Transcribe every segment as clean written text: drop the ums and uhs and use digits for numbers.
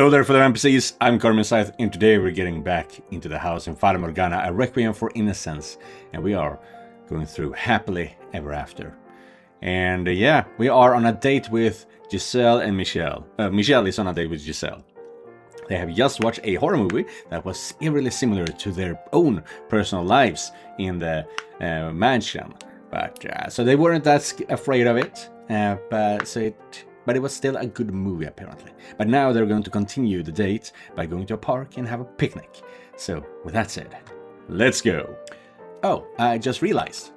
Hello there, fellow NPCs, I'm Carmen Scythe, and today we're getting back into the house in Fata Morgana, a Requiem for Innocence, and we are going through happily ever after. And yeah, we are on a date with Giselle and Michelle. Michelle is on a date with Giselle. They have just watched a horror movie that was eerily similar to their own personal lives in the mansion. But so they weren't that afraid of it, but it was still a good movie apparently. But now they're going to continue the date by going to a park and have a picnic. So with that said, let's go. Oh, I just realized.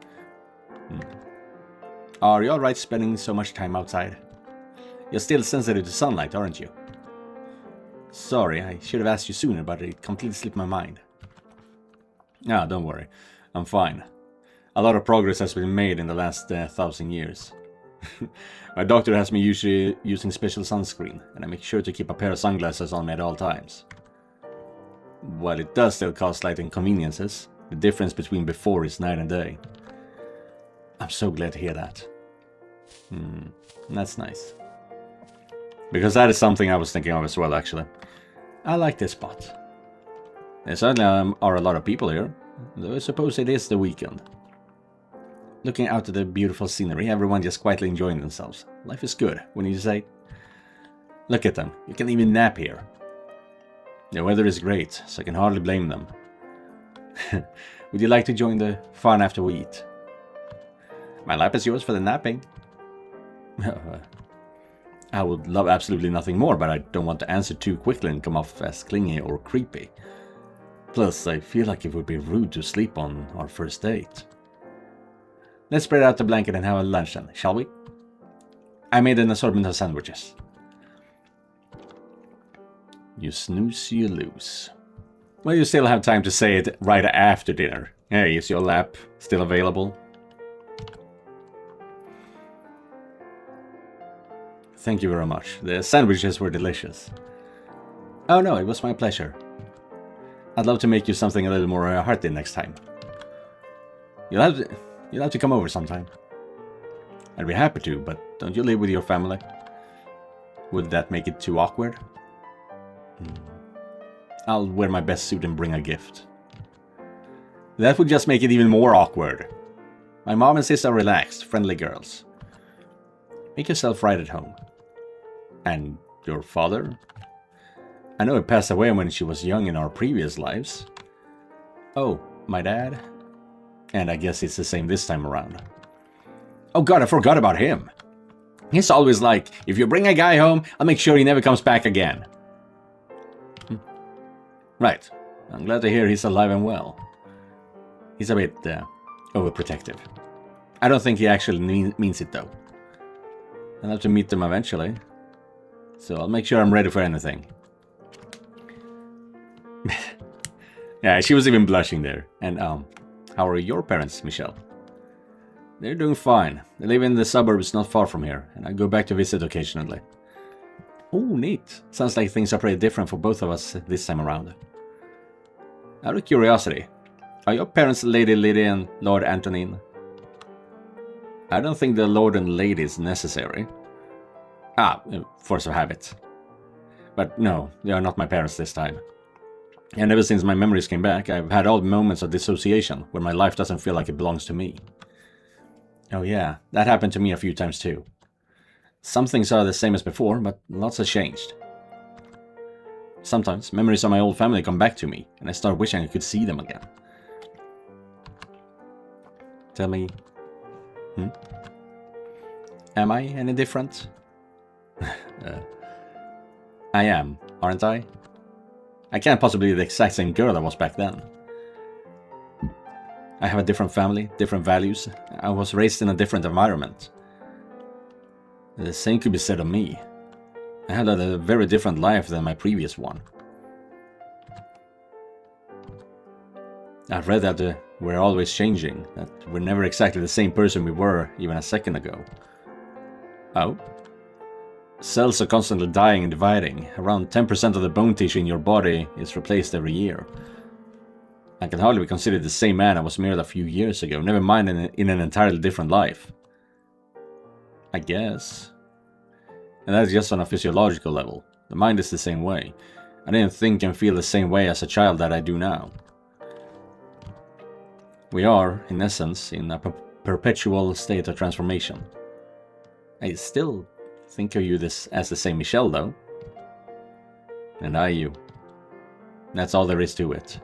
Are you alright spending so much time outside? You're still sensitive to sunlight, aren't you? Sorry, I should have asked you sooner, but it completely slipped my mind. Ah, don't worry. I'm fine. A lot of progress has been made in the last 1,000 years. My doctor has me usually using special sunscreen, and I make sure to keep a pair of sunglasses on me at all times. While it does still cause slight inconveniences, the difference between before is night and day. I'm so glad to hear that. That's nice. Because that is something I was thinking of as well, actually. I like this spot. There certainly are a lot of people here, though I suppose it is the weekend. Looking out at the beautiful scenery, everyone just quietly enjoying themselves. Life is good, wouldn't you say? Look at them, you can even nap here. The weather is great, so I can hardly blame them. Would you like to join the fun after we eat? My lap is yours for the napping. I would love absolutely nothing more, but I don't want to answer too quickly and come off as clingy or creepy. Plus, I feel like it would be rude to sleep on our first date. Let's spread out the blanket and have a lunch then, shall we? I made an assortment of sandwiches. You snooze, you lose. Well, you still have time to say it right after dinner. Hey, is your lap still available? Thank you very much. The sandwiches were delicious. Oh no, it was my pleasure. I'd love to make you something a little more hearty next time. You'll have to come over sometime. I'd be happy to, but don't you live with your family? Would that make it too awkward? I'll wear my best suit and bring a gift. That would just make it even more awkward. My mom and sis are relaxed, friendly girls. Make yourself right at home. And your father? I know he passed away when she was young in our previous lives. Oh, my dad? And I guess it's the same this time around. Oh god, I forgot about him. He's always like, if you bring a guy home, I'll make sure he never comes back again. Right. I'm glad to hear he's alive and well. He's a bit overprotective. I don't think he actually means it though. I'll have to meet them eventually. So I'll make sure I'm ready for anything. Yeah, she was even blushing there. And how are your parents, Michelle? They're doing fine. They live in the suburbs not far from here, and I go back to visit occasionally. Oh, neat. Sounds like things are pretty different for both of us this time around. Out of curiosity, are your parents Lady Lydia and Lord Antonin? I don't think the Lord and Lady is necessary. Force of habit. But no, they are not my parents this time. And ever since my memories came back, I've had odd moments of dissociation, where my life doesn't feel like it belongs to me. Oh yeah, that happened to me a few times too. Some things are the same as before, but lots has changed. Sometimes, memories of my old family come back to me, and I start wishing I could see them again. Tell me... Am I any different? I am, aren't I? I can't possibly be the exact same girl I was back then. I have a different family, different values. I was raised in a different environment. The same could be said of me. I had a very different life than my previous one. I've read that we're always changing, that we're never exactly the same person we were even a second ago. Oh? Cells are constantly dying and dividing. Around 10% of the bone tissue in your body is replaced every year. I can hardly be considered the same man I was mere a few years ago, never mind in an entirely different life. I guess. And that's just on a physiological level. The mind is the same way. I didn't think and feel the same way as a child that I do now. We are, in essence, in a perpetual state of transformation. I still think of you as the same Michelle, though. And I you. That's all there is to it.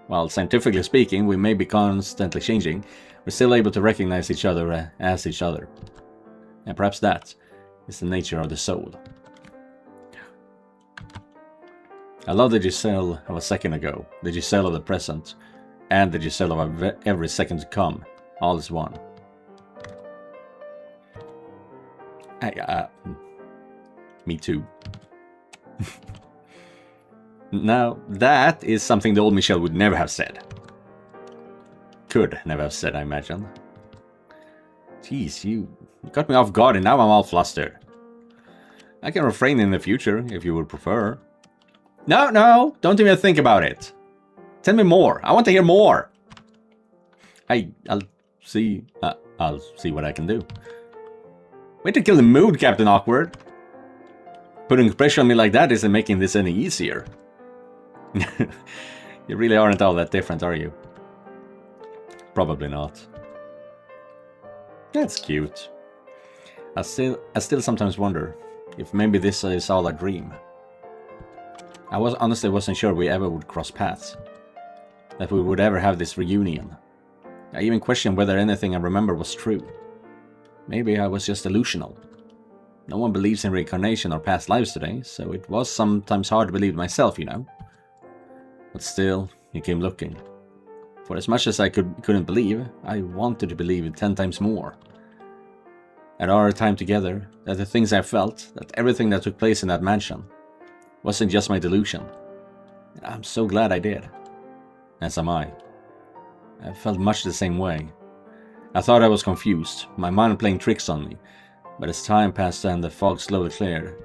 While scientifically speaking, we may be constantly changing, we're still able to recognize each other as each other. And perhaps that is the nature of the soul. I love the Giselle of a second ago, the Giselle of the present, and the Giselle of every second to come, all is one. Me too. Now, that is something the old Michelle would never have said. Could never have said, I imagine. Jeez, you got me off guard and now I'm all flustered. I can refrain in the future, if you would prefer. No, don't even think about it. Tell me more. I want to hear more. I'll see what I can do. Way to kill the mood, Captain Awkward. Putting pressure on me like that isn't making this any easier. You really aren't all that different, are you? Probably not. That's cute. I still sometimes wonder if maybe this is all a dream. I honestly wasn't sure we ever would cross paths. That we would ever have this reunion. I even questioned whether anything I remember was true. Maybe I was just delusional. No one believes in reincarnation or past lives today, so it was sometimes hard to believe myself, you know. But still, he came looking. For as much as I couldn't believe, I wanted to believe it 10 times more. At our time together, that the things I felt, that everything that took place in that mansion, wasn't just my delusion. And I'm so glad I did. As am I. I felt much the same way. I thought I was confused, my mind playing tricks on me, but as time passed and the fog slowly cleared,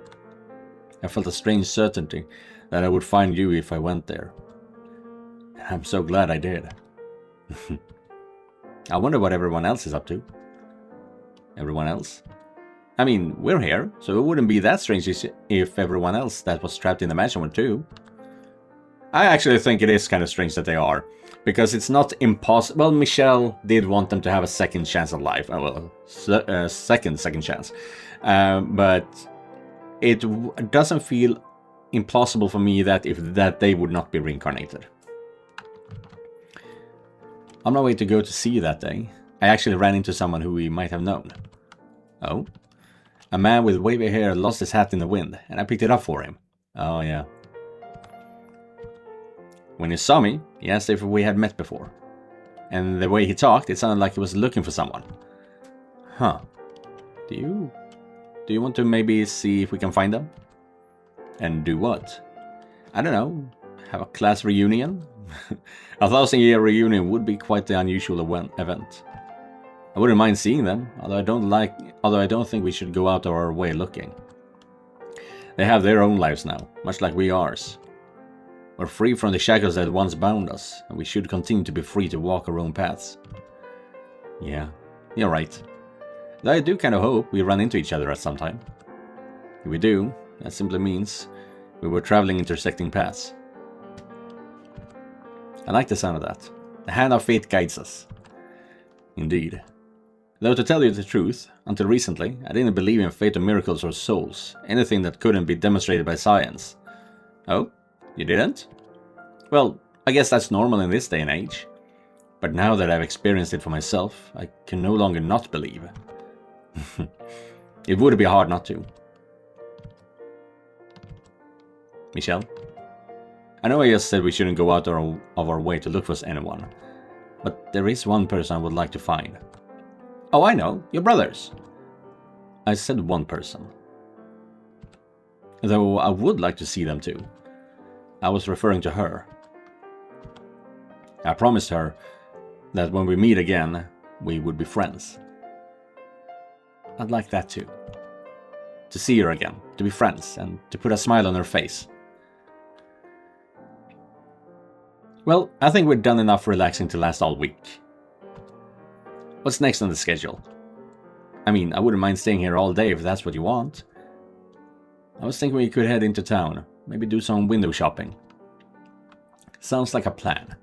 I felt a strange certainty that I would find you if I went there. I'm so glad I did. I wonder what everyone else is up to. Everyone else? I mean, we're here, so it wouldn't be that strange if everyone else that was trapped in the mansion were too. I actually think it is kind of strange that they are, because it's not impossible. Well, Michelle did want them to have a second chance at life. Well, second chance. But it doesn't feel implausible for me that they would not be reincarnated. On my way to go to see you that day, I actually ran into someone who we might have known. Oh? A man with wavy hair lost his hat in the wind, and I picked it up for him. Oh, yeah. When he saw me, he asked if we had met before. And the way he talked, it sounded like he was looking for someone. Huh. Do you want to maybe see if we can find them? And do what? I don't know. Have a class reunion? A 1,000-year reunion would be quite the unusual event. I wouldn't mind seeing them, although I don't think we should go out of our way looking. They have their own lives now, much like we ours. We're free from the shackles that once bound us, and we should continue to be free to walk our own paths. Yeah, you're right. Though I do kind of hope we run into each other at some time. If we do, that simply means we were traveling intersecting paths. I like the sound of that. The hand of fate guides us. Indeed. Though to tell you the truth, until recently, I didn't believe in fate or miracles or souls, anything that couldn't be demonstrated by science. Oh? You didn't? Well, I guess that's normal in this day and age. But now that I've experienced it for myself, I can no longer not believe. It would be hard not to. Michelle? I know I just said we shouldn't go out of our way to look for anyone, but there is one person I would like to find. Oh, I know, your brothers. I said one person. Though I would like to see them too. I was referring to her. I promised her that when we meet again, we would be friends. I'd like that too. To see her again, to be friends, and to put a smile on her face. Well, I think we're done enough relaxing to last all week. What's next on the schedule? I mean, I wouldn't mind staying here all day if that's what you want. I was thinking we could head into town. Maybe do some window shopping. Sounds like a plan.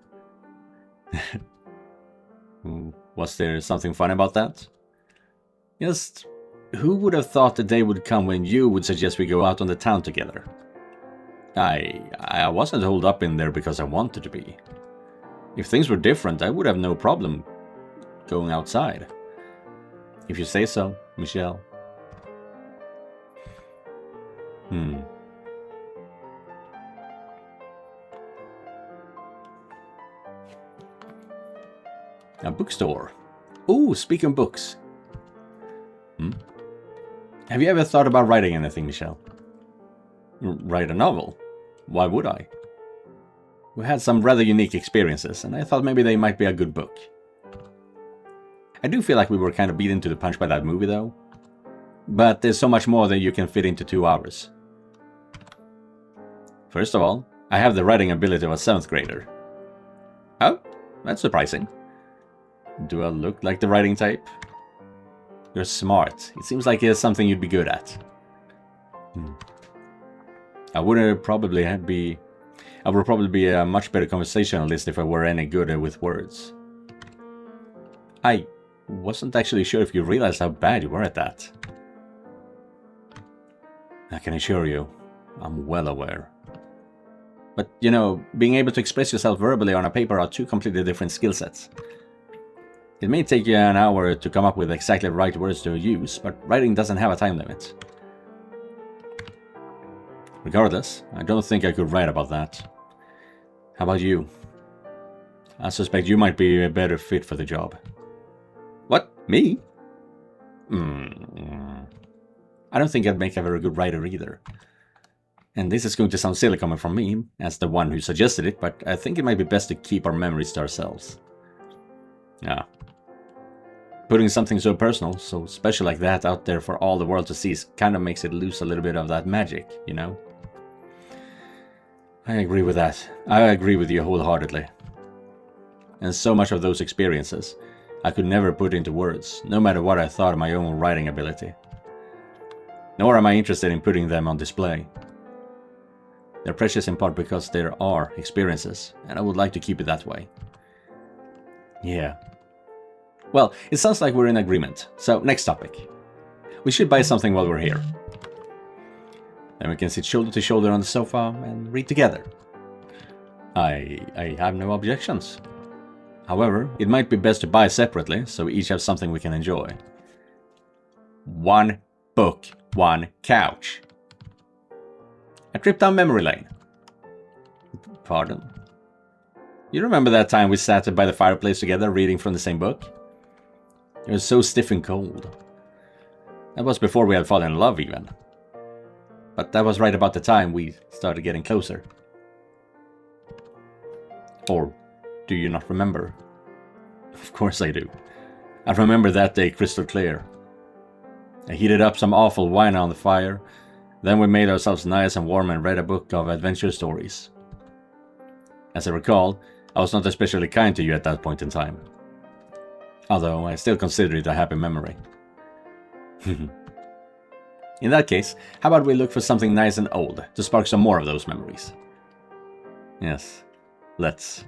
Was there something fun about that? Just, who would have thought the day would come when you would suggest we go out on the town together? I wasn't holed up in there because I wanted to be. If things were different, I would have no problem going outside. If you say so, Michelle. A bookstore. Ooh, speaking of books. Have you ever thought about writing anything, Michelle? Write a novel? Why would I? We had some rather unique experiences, and I thought maybe they might be a good book. I do feel like we were kind of beaten to the punch by that movie, though. But there's so much more than you can fit into 2 hours. First of all, I have the writing ability of a 7th grader. Oh, that's surprising. Do I look like the writing type? You're smart. It seems like it's something you'd be good at. I would probably be a much better conversationalist if I were any good with words. I wasn't actually sure if you realized how bad you were at that. I can assure you, I'm well aware. But, you know, being able to express yourself verbally on a paper are 2 completely different skill sets. It may take you an hour to come up with exactly the right words to use, but writing doesn't have a time limit. Regardless, I don't think I could write about that. How about you? I suspect you might be a better fit for the job. What? Me? I don't think I'd make a very good writer either. And this is going to sound silly coming from me, as the one who suggested it, but I think it might be best to keep our memories to ourselves. Yeah. Putting something so personal, so special like that out there for all the world to see kind of makes it lose a little bit of that magic, you know? I agree with that. I agree with you wholeheartedly. And so much of those experiences, I could never put into words, no matter what I thought of my own writing ability. Nor am I interested in putting them on display. They're precious in part because they are experiences, and I would like to keep it that way. Yeah. Well, it sounds like we're in agreement. So, next topic. We should buy something while we're here. Then we can sit shoulder to shoulder on the sofa and read together. I have no objections. However, it might be best to buy separately, so we each have something we can enjoy. 1 book, 1 couch. A trip down memory lane. Pardon? You remember that time we sat by the fireplace together reading from the same book? It was so stiff and cold. That was before we had fallen in love even. But that was right about the time we started getting closer. Or do you not remember? Of course I do. I remember that day crystal clear. I heated up some awful wine on the fire. Then we made ourselves nice and warm and read a book of adventure stories. As I recall, I was not especially kind to you at that point in time. Although I still consider it a happy memory. In that case, how about we look for something nice and old to spark some more of those memories? Yes, let's.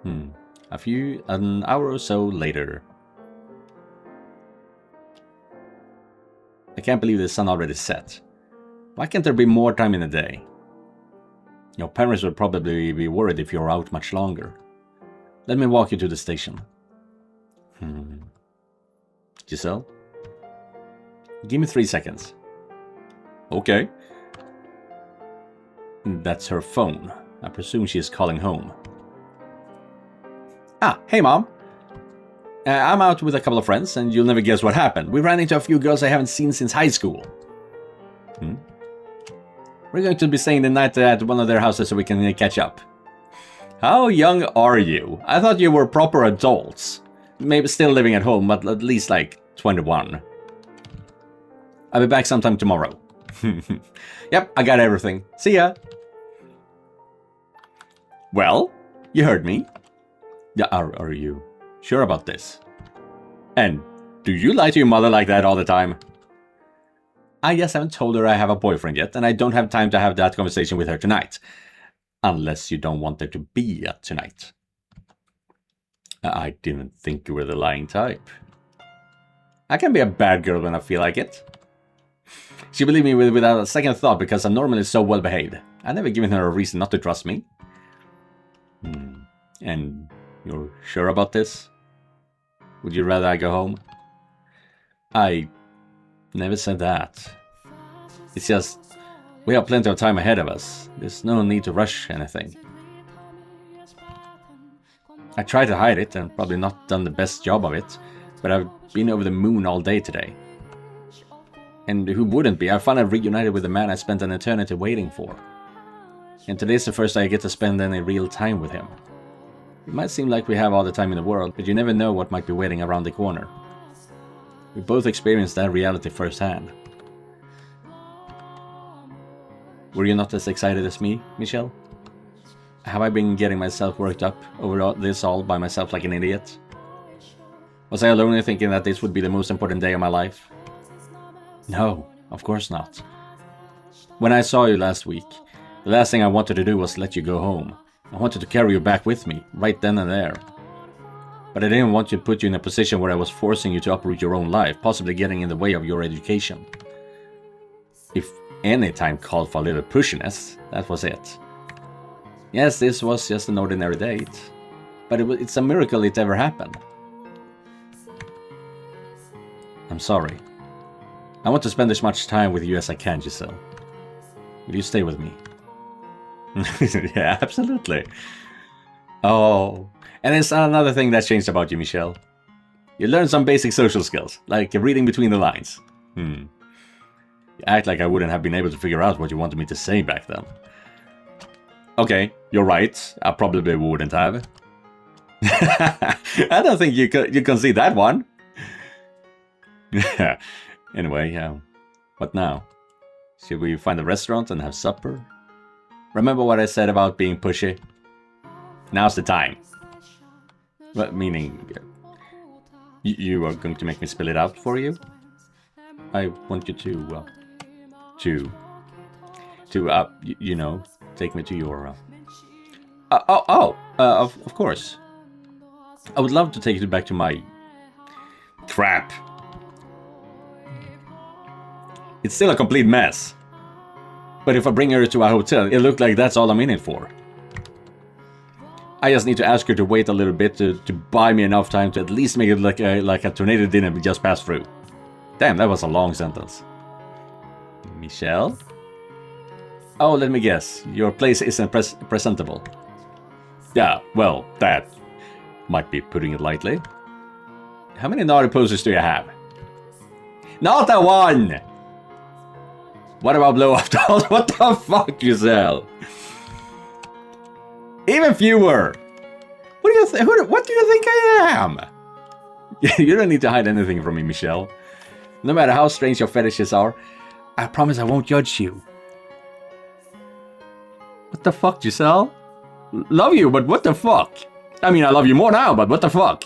An hour or so later. I can't believe the sun already set. Why can't there be more time in the day? Your parents would probably be worried if you're out much longer. Let me walk you to the station. Giselle? Give me 3 seconds. Okay. That's her phone. I presume she is calling home. Ah, hey mom. I'm out with a couple of friends, and you'll never guess what happened. We ran into a few girls I haven't seen since high school. We're going to be staying the night at one of their houses so we can catch up. How young are you? I thought you were proper adults. Maybe still living at home, but at least like 21. I'll be back sometime tomorrow. Yep, I got everything. See ya. Well, you heard me. Yeah, are you sure about this? And Do you lie to your mother like that all the time? I just haven't told her I have a boyfriend yet, and I don't have time to have that conversation with her tonight. Unless you don't want there to be a tonight. I didn't think you were the lying type. I can be a bad girl when I feel like it. She believed me without a second thought because I'm normally so well behaved. I've never given her a reason not to trust me. And you're sure about this? Would you rather I go home? I never said that. It's just, we have plenty of time ahead of us. There's no need to rush anything. I tried to hide it and probably not done the best job of it, but I've been over the moon all day today. And who wouldn't be? I finally reunited with the man I spent an eternity waiting for. And today's the first day I get to spend any real time with him. It might seem like we have all the time in the world, but you never know what might be waiting around the corner. We both experienced that reality firsthand. Were you not as excited as me, Michelle? Have I been getting myself worked up over this all by myself like an idiot? Was I alone in thinking that this would be the most important day of my life? No, of course not. When I saw you last week, the last thing I wanted to do was let you go home. I wanted to carry you back with me, right then and there. But I didn't want to put you in a position where I was forcing you to uproot your own life, possibly getting in the way of your education. If any time called for a little pushiness, that was it. Yes, this was just an ordinary date, but it's a miracle it ever happened. I'm sorry. I want to spend as much time with you as I can, Giselle. Will you stay with me? Yeah, absolutely. Oh, and it's another thing that changed about you, Michelle. You learned some basic social skills, like reading between the lines. You act like I wouldn't have been able to figure out what you wanted me to say back then. Okay, you're right. I probably wouldn't have. I don't think you can see that one. Anyway, what now? Should we find a restaurant and have supper? Remember what I said about being pushy? Now's the time. What, meaning, you are going to make me spill it out for you? I want you to, you know, take me to your, of course. I would love to take you back to my... Crap. It's still a complete mess. But if I bring her to a hotel, it looks like that's all I'm in it for. I just need to ask her to wait a little bit to buy me enough time to at least make it look like a tornado didn't just pass through. Damn, that was a long sentence. Michelle? Oh, let me guess. Your place isn't presentable. Yeah, well, that might be putting it lightly. How many naughty poses do you have? Not a one! What about blow up dolls? What the fuck, Giselle? Even fewer! What do you think I am? You don't need to hide anything from me, Michelle. No matter how strange your fetishes are, I promise I won't judge you. What the fuck, Giselle? Love you, but what the fuck? I mean, I love you more now, but what the fuck?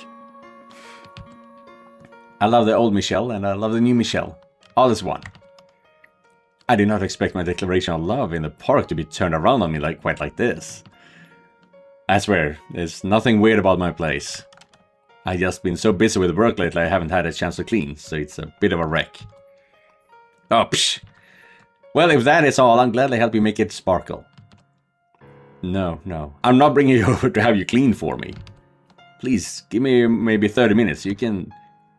I love the old Michelle, and I love the new Michelle. All is one. I did not expect my declaration of love in the park to be turned around on me quite like this. I swear, there's nothing weird about my place. I just been so busy with work lately I haven't had a chance to clean, so it's a bit of a wreck. Oh, psh! Well, if that is all, I'll gladly help you make it sparkle. No, I'm not bringing you over to have you clean for me. Please, give me maybe 30 minutes, you can...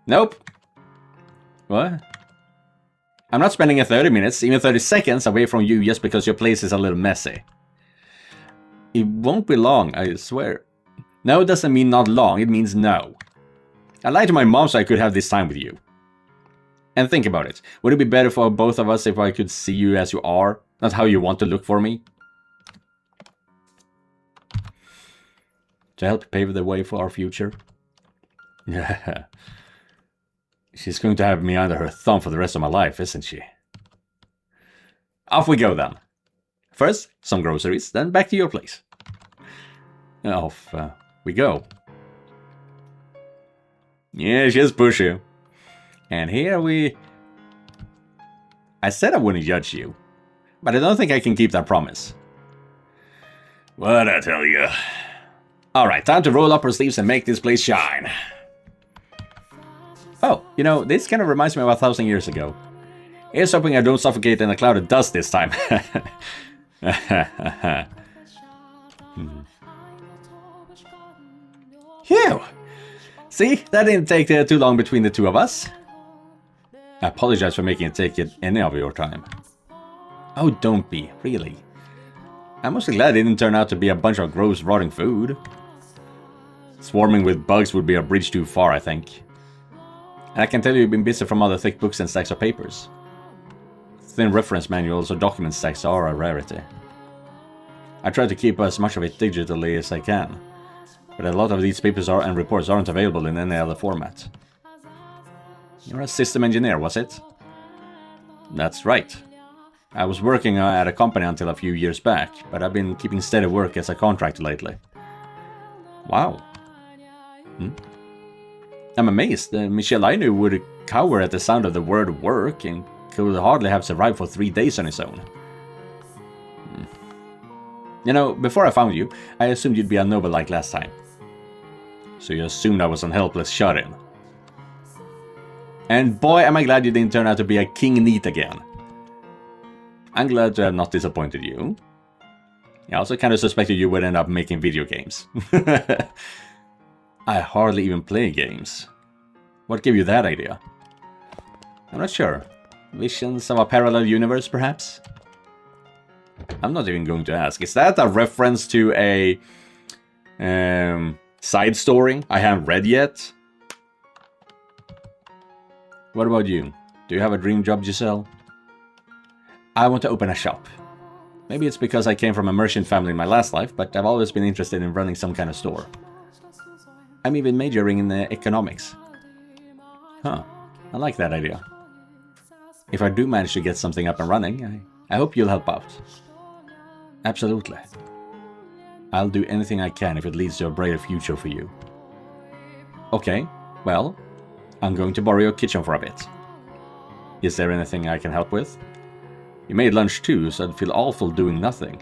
Nope. What? I'm not spending 30 minutes, even 30 seconds away from you just because your place is a little messy. It won't be long, I swear. No doesn't mean not long, it means no. I lied to my mom so I could have this time with you. And think about it. Would it be better for both of us if I could see you as you are, not how you want to look for me? To help pave the way for our future? Yeah. She's going to have me under her thumb for the rest of my life, isn't she? Off we go then. First, some groceries, then back to your place. Off we go. Yeah, she's pushy. And here we... I said I wouldn't judge you, but I don't think I can keep that promise. What I tell you. Alright, time to roll up our sleeves and make this place shine. Oh, you know, this kind of reminds me of 1,000 years ago. Here's hoping I don't suffocate in a cloud of dust this time. Phew! See, that didn't take too long between the two of us. I apologize for making it take any of your time. Oh, don't be, really. I'm mostly glad it didn't turn out to be a bunch of gross, rotting food. Swarming with bugs would be a bridge too far, I think. And I can tell you've been busy from other thick books and stacks of papers. Thin reference manuals or document stacks are a rarity. I try to keep as much of it digitally as I can, but a lot of these papers and reports aren't available in any other format. You're a system engineer, was it? That's right. I was working at a company until a few years back, but I've been keeping steady work as a contractor lately. Wow. I'm amazed. Michel I knew would cower at the sound of the word work and could hardly have survived for 3 days on his own. You know, before I found you, I assumed you'd be a noble like last time. So you assumed I was an helpless shut-in. And boy, am I glad you didn't turn out to be a king neat again. I'm glad to have not disappointed you. I also kind of suspected you would end up making video games. I hardly even play games. What gave you that idea? I'm not sure. Visions of a parallel universe, perhaps? I'm not even going to ask. Is that a reference to a side story I haven't read yet? What about you? Do you have a dream job, Giselle? I want to open a shop. Maybe it's because I came from a merchant family in my last life, but I've always been interested in running some kind of store. I'm even majoring in economics. Huh, I like that idea. If I do manage to get something up and running, I hope you'll help out. Absolutely. I'll do anything I can if it leads to a brighter future for you. Okay, well, I'm going to borrow your kitchen for a bit. Is there anything I can help with? You made lunch too, so I'd feel awful doing nothing.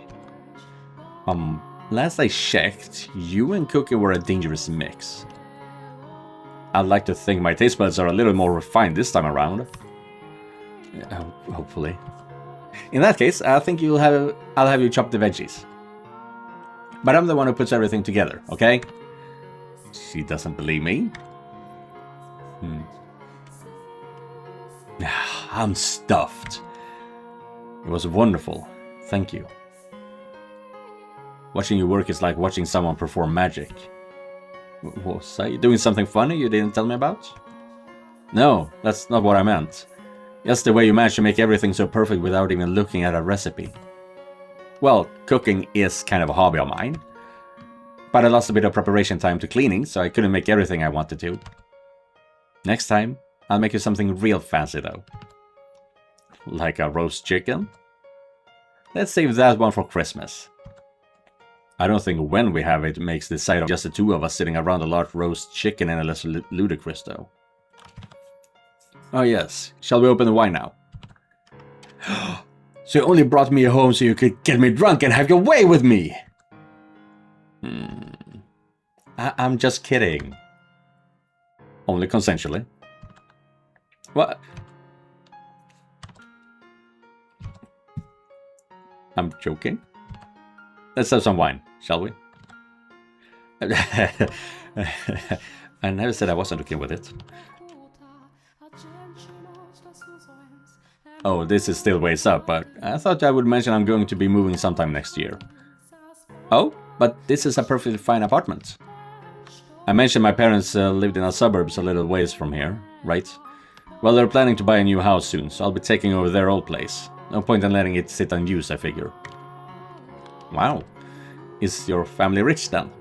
Last I checked, you and cooking were a dangerous mix. I'd like to think my taste buds are a little more refined this time around. Hopefully. In that case, I think I'll have you chop the veggies. But I'm the one who puts everything together, okay? She doesn't believe me. I'm stuffed. It was wonderful. Thank you. Watching you work is like watching someone perform magic. Was I doing something funny you didn't tell me about? No, that's not what I meant. Just the way you managed to make everything so perfect without even looking at a recipe. Well, cooking is kind of a hobby of mine. But I lost a bit of preparation time to cleaning, so I couldn't make everything I wanted to. Next time, I'll make you something real fancy though. Like a roast chicken? Let's save that one for Christmas. I don't think when we have it makes the sight of just the two of us sitting around a large roast chicken any less ludicrous though. Oh yes, shall we open the wine now? So you only brought me home so you could get me drunk and have your way with me! I'm just kidding. Only consensually. What? I'm joking. Let's have some wine, shall we? I never said I wasn't okay with it. Oh, this is still ways up, but I thought I would mention I'm going to be moving sometime next year. Oh, but this is a perfectly fine apartment. I mentioned my parents lived in the suburbs a little ways from here, right? Well, they're planning to buy a new house soon, so I'll be taking over their old place. No point in letting it sit unused, I figure. Wow. Is your family rich then?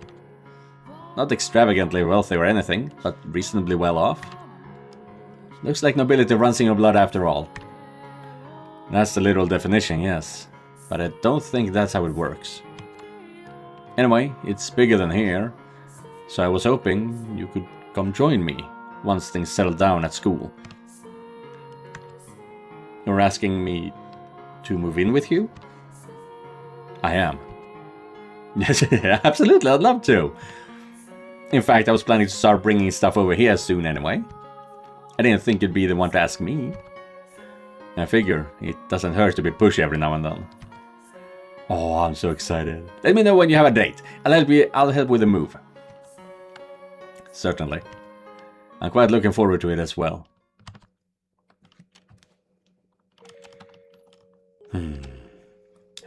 Not extravagantly wealthy or anything, but reasonably well off. Looks like nobility runs in your blood after all. That's the literal definition, yes. But I don't think that's how it works. Anyway, it's bigger than here. So I was hoping you could come join me once things settle down at school. You're asking me to move in with you? I am. Yes, absolutely, I'd love to. In fact, I was planning to start bringing stuff over here soon anyway. I didn't think you'd be the one to ask me. I figure it doesn't hurt to be pushy every now and then. Oh, I'm so excited. Let me know when you have a date. I'll help with the move. Certainly. I'm quite looking forward to it as well.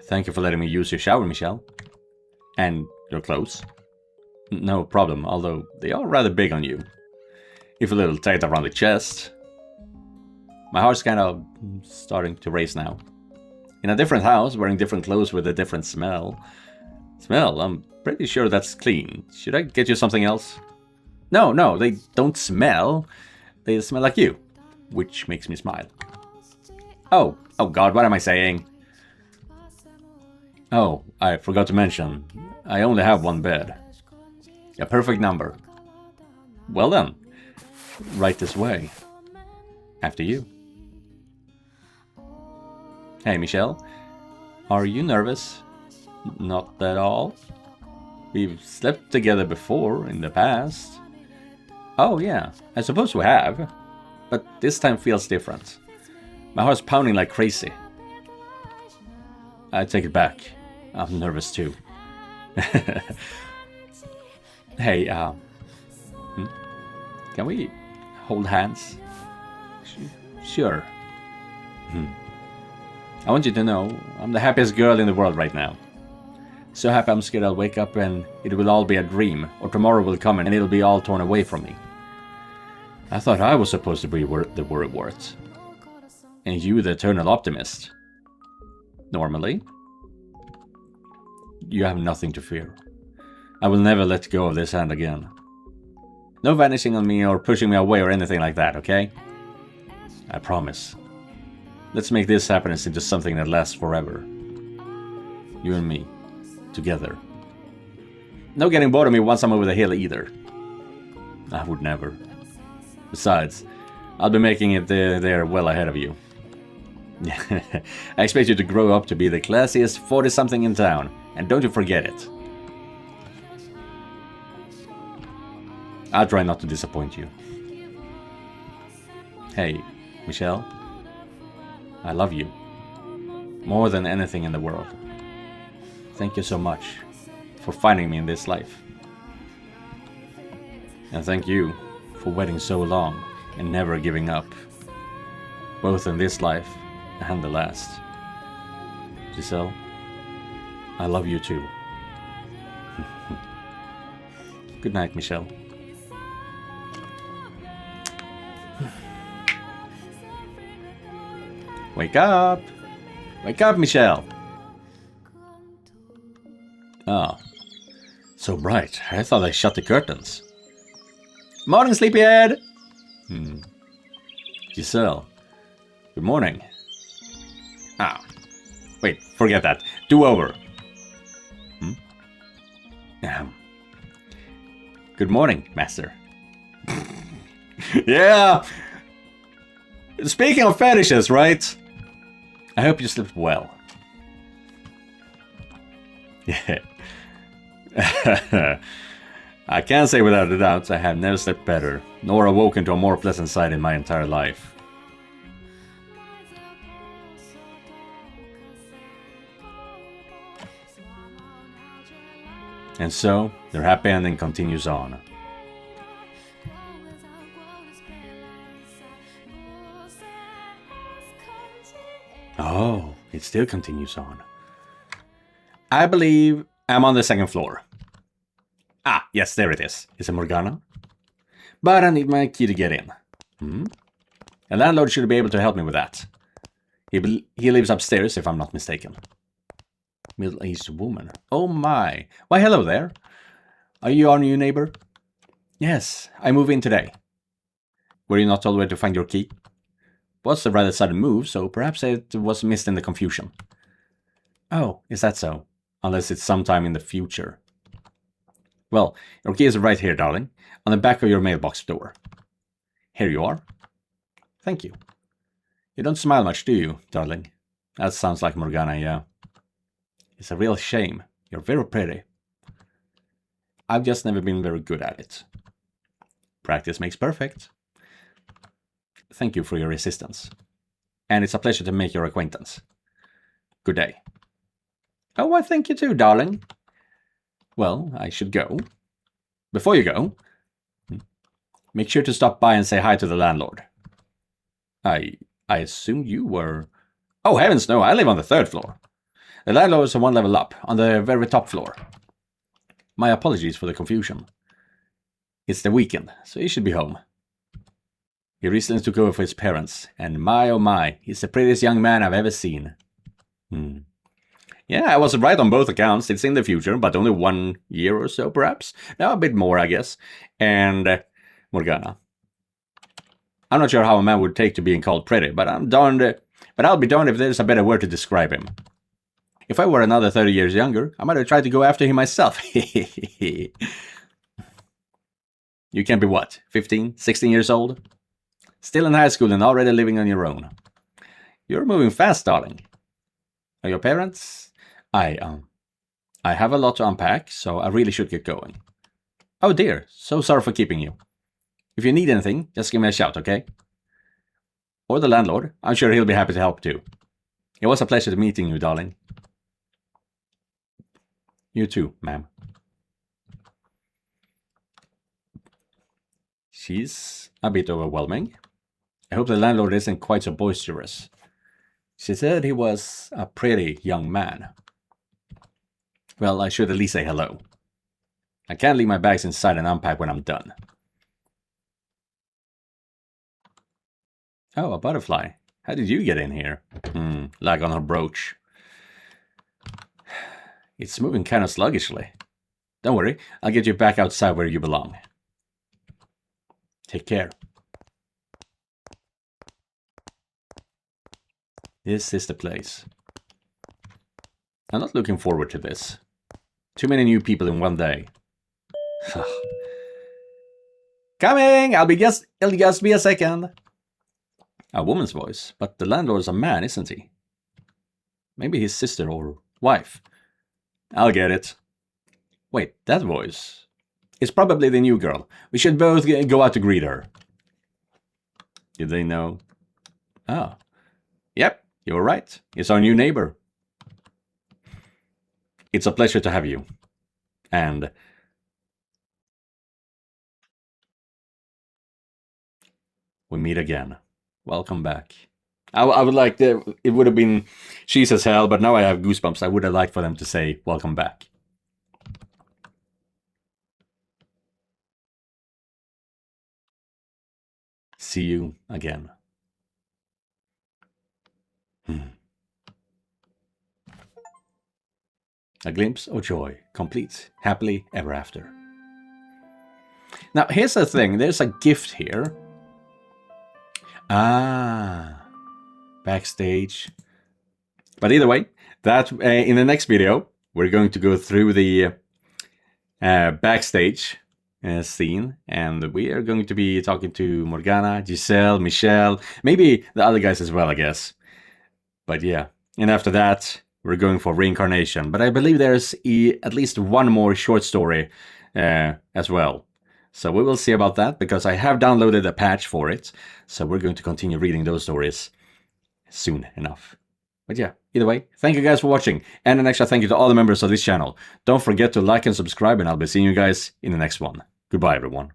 Thank you for letting me use your shower, Michelle. And your clothes. No problem, although they are rather big on you. If a little tight around the chest. My heart's kind of starting to race now. In a different house, wearing different clothes with a different smell. Smell? I'm pretty sure that's clean. Should I get you something else? No, they don't smell. They smell like you. Which makes me smile. Oh god, what am I saying? Oh, I forgot to mention. I only have one bed. A perfect number. Well then. Right this way. After you. Hey, Michelle. Are you nervous? Not at all. We've slept together before, in the past. Oh yeah, I suppose we have. But this time feels different. My heart's pounding like crazy. I take it back. I'm nervous too. Hey, can we hold hands? Sure. I want you to know, I'm the happiest girl in the world right now. So happy I'm scared I'll wake up and it will all be a dream, or tomorrow will come and it'll be all torn away from me. I thought I was supposed to be the worrywart. And you the eternal optimist. Normally. You have nothing to fear. I will never let go of this hand again. No vanishing on me or pushing me away or anything like that, okay? I promise. Let's make this happiness into something that lasts forever. You and me. Together. No getting bored of me once I'm over the hill either. I would never. Besides, I'll be making it there well ahead of you. I expect you to grow up to be the classiest 40-something in town, and don't you forget it. I'll try not to disappoint you. Hey, Michelle. I love you. More than anything in the world. Thank you so much for finding me in this life. And thank you for waiting so long and never giving up. Both in this life and the last. Giselle, I love you too. Good night, Michelle. Wake up! Wake up, Michelle! Ah, so bright. I thought I shut the curtains. Morning, sleepyhead! Giselle, good morning. Ah, wait, forget that. Do over. Good morning, master. Yeah! Speaking of fetishes, right? I hope you slept well. Yeah. I can't say without a doubt I have never slept better, nor awoken to a more pleasant sight in my entire life. And so, their happy ending continues on. Oh, it still continues on. I believe I'm on the second floor. Ah, yes, there it is. It's a Morgana. But I need my key to get in. A landlord should be able to help me with that. He lives upstairs, if I'm not mistaken. Middle-aged woman. Oh my. Why, hello there. Are you our new neighbor? Yes, I move in today. Were you not told where to find your key? Was a rather sudden move, so perhaps it was missed in the confusion. Oh, is that so? Unless it's sometime in the future. Well, your key is right here, darling, on the back of your mailbox door. Here you are. Thank you. You don't smile much, do you, darling? That sounds like Morgana, yeah. It's a real shame. You're very pretty. I've just never been very good at it. Practice makes perfect. Thank you for your assistance. And it's a pleasure to make your acquaintance. Good day. Oh, I thank you too, darling. Well, I should go. Before you go, make sure to stop by and say hi to the landlord. I assume you were... Oh, heavens no, I live on the 3rd floor. The landlord is one level up, on the very top floor. My apologies for the confusion. It's the weekend, so he should be home. He recently took over for his parents, and my oh my, he's the prettiest young man I've ever seen. Yeah, I was right on both accounts. It's in the future, but only 1 year or so, perhaps. No, a bit more, I guess. And Morgana. I'm not sure how a man would take to being called pretty, but I'll be darned if there's a better word to describe him. If I were another 30 years younger, I might have tried to go after him myself. You can be what, 15, 16 years old? Still in high school and already living on your own. You're moving fast, darling. Are your parents? I have a lot to unpack, so I really should get going. Oh dear, so sorry for keeping you. If you need anything, just give me a shout, okay? Or the landlord. I'm sure he'll be happy to help too. It was a pleasure meeting you, darling. You too, ma'am. She's a bit overwhelming. I hope the landlord isn't quite so boisterous. She said he was a pretty young man. Well, I should at least say hello. I can't leave my bags inside and unpack when I'm done. Oh, a butterfly. How did you get in here? Like on her brooch. It's moving kind of sluggishly. Don't worry, I'll get you back outside where you belong. Take care. This is the place. I'm not looking forward to this. Too many new people in one day. Coming! It'll just be a second. A woman's voice, but the landlord's a man, isn't he? Maybe his sister or wife. I'll get it. Wait, that voice. It's probably the new girl. We should both go out to greet her. Did they know? Oh. Yep, you were right. It's our new neighbor. It's a pleasure to have you. And we meet again. Welcome back. I would like to, it would have been cheese as hell, but now I have goosebumps. I would have liked for them to say, welcome back. See you again. A glimpse of joy, complete, happily ever after. Now, here's the thing. There's a gift here. Ah, backstage. But either way, that in the next video, we're going to go through the backstage scene, and we are going to be talking to Morgana, Giselle, Michelle, maybe the other guys as well, I guess. But yeah, and after that, we're going for reincarnation. But I believe there's at least one more short story as well. So we will see about that, because I have downloaded a patch for it. So we're going to continue reading those stories soon enough. But yeah, either way, thank you guys for watching. And an extra thank you to all the members of this channel. Don't forget to like and subscribe, and I'll be seeing you guys in the next one. Goodbye, everyone.